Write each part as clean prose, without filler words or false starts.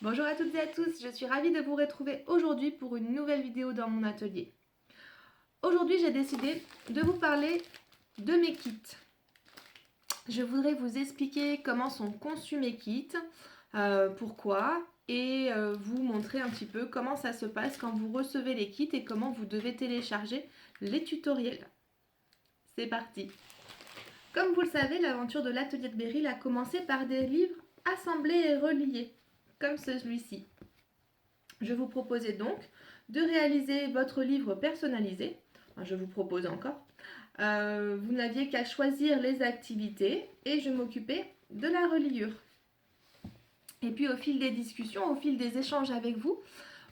Bonjour à toutes et à tous, je suis ravie de vous retrouver aujourd'hui pour une nouvelle vidéo dans mon atelier. Aujourd'hui, j'ai décidé de vous parler de mes kits. Je voudrais vous expliquer comment sont conçus mes kits, pourquoi, et vous montrer un petit peu comment ça se passe quand vous recevez les kits et comment vous devez télécharger les tutoriels. C'est parti! Comme vous le savez, l'aventure de l'atelier de Beryl a commencé par des livres assemblés et reliés, comme celui-ci. Je vous proposais donc de réaliser votre livre personnalisé. Enfin, je vous propose encore. Vous n'aviez qu'à choisir les activités et je m'occupais de la reliure. Et puis au fil des discussions, au fil des échanges avec vous,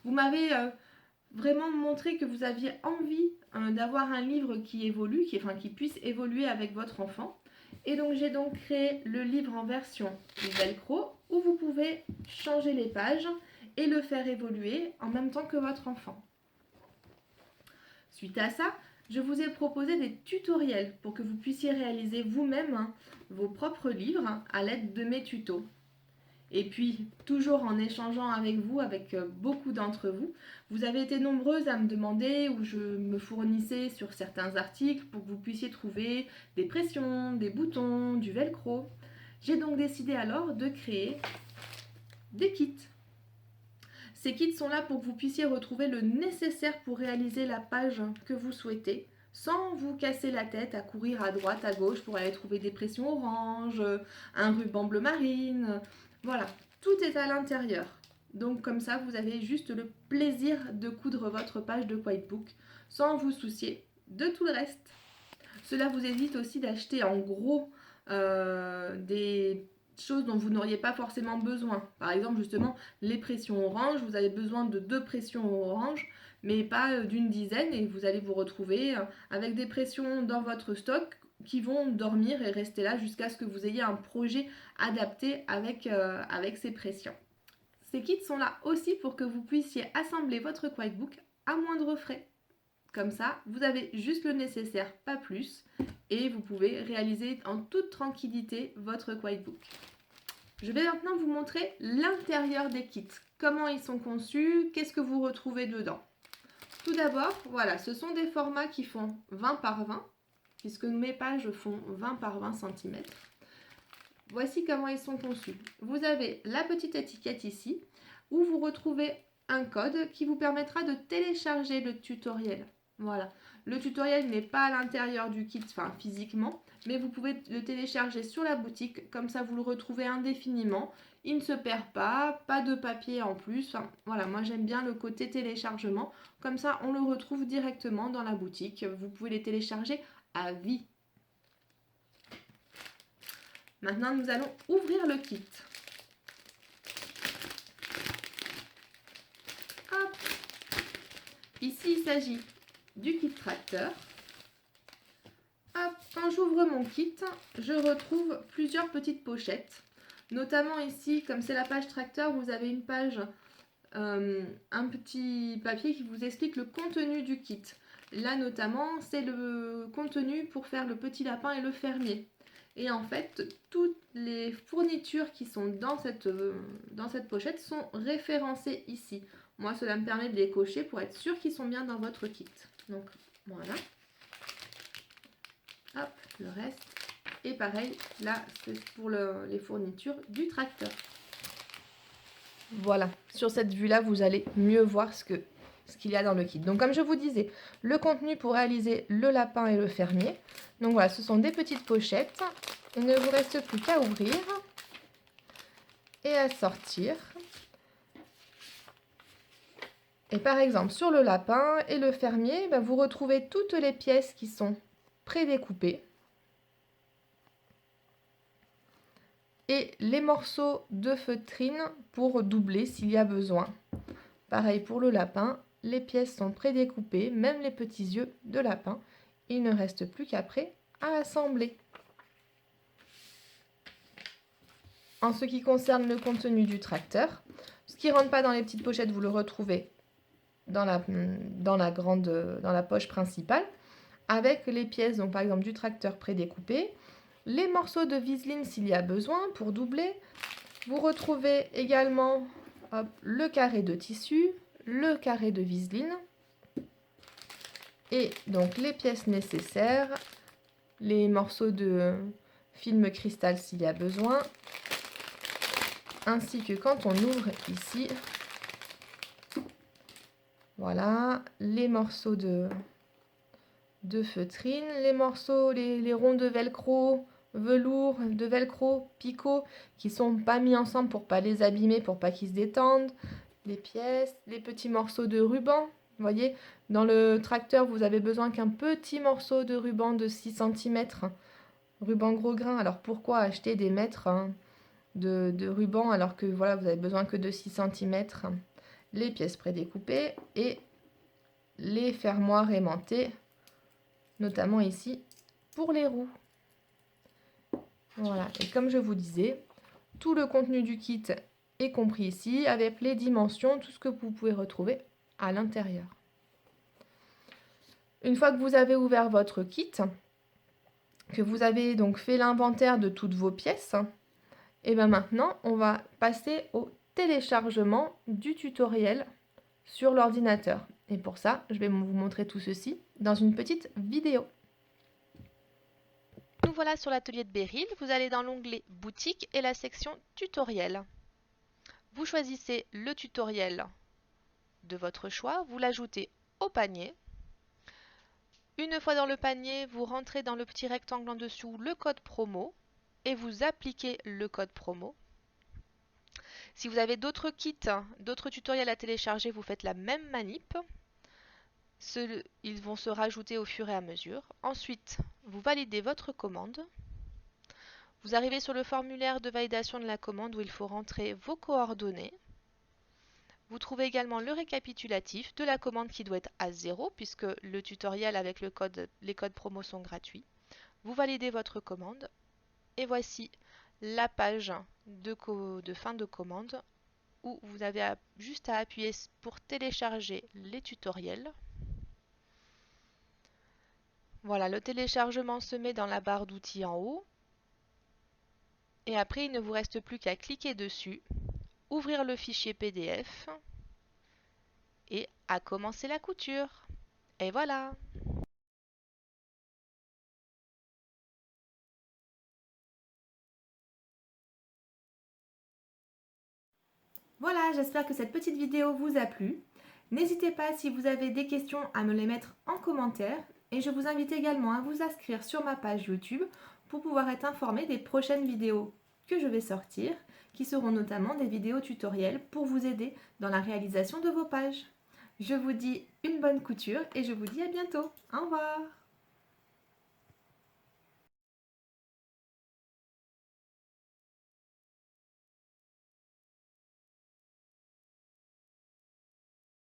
vous m'avez vraiment montré que vous aviez envie d'avoir un livre qui évolue, qui puisse évoluer avec votre enfant. Et donc j'ai donc créé le livre en version velcro où vous pouvez changer les pages et le faire évoluer en même temps que votre enfant. Suite à ça, je vous ai proposé des tutoriels pour que vous puissiez réaliser vous-même vos propres livres à l'aide de mes tutos. Et puis, toujours en échangeant avec vous, avec beaucoup d'entre vous, vous avez été nombreuses à me demander où je me fournissais sur certains articles pour que vous puissiez trouver des pressions, des boutons, du velcro. J'ai donc décidé alors de créer des kits. Ces kits sont là pour que vous puissiez retrouver le nécessaire pour réaliser la page que vous souhaitez, sans vous casser la tête à courir à droite, à gauche pour aller trouver des pressions orange, un ruban bleu marine. Voilà, tout est à l'intérieur. Donc comme ça, vous avez juste le plaisir de coudre votre page de Quitebook sans vous soucier de tout le reste. Cela vous évite aussi d'acheter en gros des choses dont vous n'auriez pas forcément besoin. Par exemple, justement, les pressions orange, vous avez besoin de 2 pressions orange, mais pas d'une dizaine, et vous allez vous retrouver avec des pressions dans votre stock qui vont dormir et rester là jusqu'à ce que vous ayez un projet adapté avec ces pressions. Ces kits sont là aussi pour que vous puissiez assembler votre Quitebook à moindre frais. Comme ça, vous avez juste le nécessaire, pas plus, et vous pouvez réaliser en toute tranquillité votre Quitebook. Je vais maintenant vous montrer l'intérieur des kits, comment ils sont conçus, qu'est-ce que vous retrouvez dedans. Tout d'abord, voilà, ce sont des formats qui font 20 par 20, puisque mes pages font 20 par 20 cm. Voici comment ils sont conçus. Vous avez la petite étiquette ici, où vous retrouvez un code qui vous permettra de télécharger le tutoriel. Voilà, le tutoriel n'est pas à l'intérieur du kit, enfin physiquement, mais vous pouvez le télécharger sur la boutique, comme ça vous le retrouvez indéfiniment. Il ne se perd pas, pas de papier en plus. Enfin, voilà, moi j'aime bien le côté téléchargement, comme ça on le retrouve directement dans la boutique. Vous pouvez les télécharger à vie. Maintenant nous allons ouvrir le kit. Hop. Ici il s'agit du kit tracteur. Hop, quand j'ouvre mon kit, je retrouve plusieurs petites pochettes. Notamment ici, comme c'est la page tracteur, vous avez une page, un petit papier qui vous explique le contenu du kit. Là notamment, c'est le contenu pour faire le petit lapin et le fermier. Et en fait, toutes les fournitures qui sont dans cette pochette sont référencées ici. Moi, cela me permet de les cocher pour être sûr qu'ils sont bien dans votre kit. Donc, voilà. Hop, le reste. Et pareil, là, c'est pour les fournitures du tracteur. Voilà, sur cette vue-là, vous allez mieux voir ce qu'il y a dans le kit. Donc, comme je vous disais, le contenu pour réaliser le lapin et le fermier. Donc voilà, ce sont des petites pochettes. Il ne vous reste plus qu'à ouvrir et à sortir. Et par exemple, sur le lapin et le fermier, vous retrouvez toutes les pièces qui sont prédécoupées. Et les morceaux de feutrine pour doubler s'il y a besoin. Pareil pour le lapin, les pièces sont prédécoupées, même les petits yeux de lapin. Il ne reste plus qu'après à assembler. En ce qui concerne le contenu du tracteur, ce qui ne rentre pas dans les petites pochettes, vous le retrouvez dans la poche principale, avec les pièces, donc par exemple du tracteur prédécoupé, les morceaux de viseline s'il y a besoin pour doubler. Vous retrouvez également hop, le carré de tissu, le carré de viseline et donc les pièces nécessaires, les morceaux de film cristal s'il y a besoin, ainsi que quand on ouvre ici, voilà, les morceaux de feutrine, les morceaux, les ronds de velcro, velours, de velcro, picot, qui sont pas mis ensemble pour pas les abîmer, pour pas qu'ils se détendent, les pièces, les petits morceaux de ruban. Vous voyez, dans le tracteur, vous avez besoin qu'un petit morceau de ruban de 6 cm, ruban gros grain. Alors pourquoi acheter des mètres de ruban alors que voilà, vous avez besoin que de 6 cm? Les pièces prédécoupées et les fermoirs aimantés, notamment ici pour les roues. Voilà, et comme je vous disais, tout le contenu du kit est compris ici avec les dimensions, tout ce que vous pouvez retrouver à l'intérieur. Une fois que vous avez ouvert votre kit, que vous avez donc fait l'inventaire de toutes vos pièces, et bien maintenant on va passer au téléchargement du tutoriel sur l'ordinateur. Et pour ça, je vais vous montrer tout ceci dans une petite vidéo. Nous voilà sur l'atelier de Beryl. Vous allez dans l'onglet boutique et la section tutoriel. Vous choisissez le tutoriel de votre choix, vous l'ajoutez au panier. Une fois dans le panier, vous rentrez dans le petit rectangle en dessous le code promo et vous appliquez le code promo. Si vous avez d'autres kits, d'autres tutoriels à télécharger, vous faites la même manip. Ils vont se rajouter au fur et à mesure. Ensuite, vous validez votre commande. Vous arrivez sur le formulaire de validation de la commande où il faut rentrer vos coordonnées. Vous trouvez également le récapitulatif de la commande qui doit être à 0 puisque le tutoriel avec les codes promo sont gratuits. Vous validez votre commande et voici la page de fin de commande où vous avez juste à appuyer pour télécharger les tutoriels. Voilà, le téléchargement se met dans la barre d'outils en haut. Et après, il ne vous reste plus qu'à cliquer dessus, ouvrir le fichier PDF et à commencer la couture. Et voilà! Voilà, j'espère que cette petite vidéo vous a plu. N'hésitez pas si vous avez des questions à me les mettre en commentaire et je vous invite également à vous inscrire sur ma page YouTube pour pouvoir être informé des prochaines vidéos que je vais sortir, qui seront notamment des vidéos tutoriels pour vous aider dans la réalisation de vos pages. Je vous dis une bonne couture et je vous dis à bientôt. Au revoir!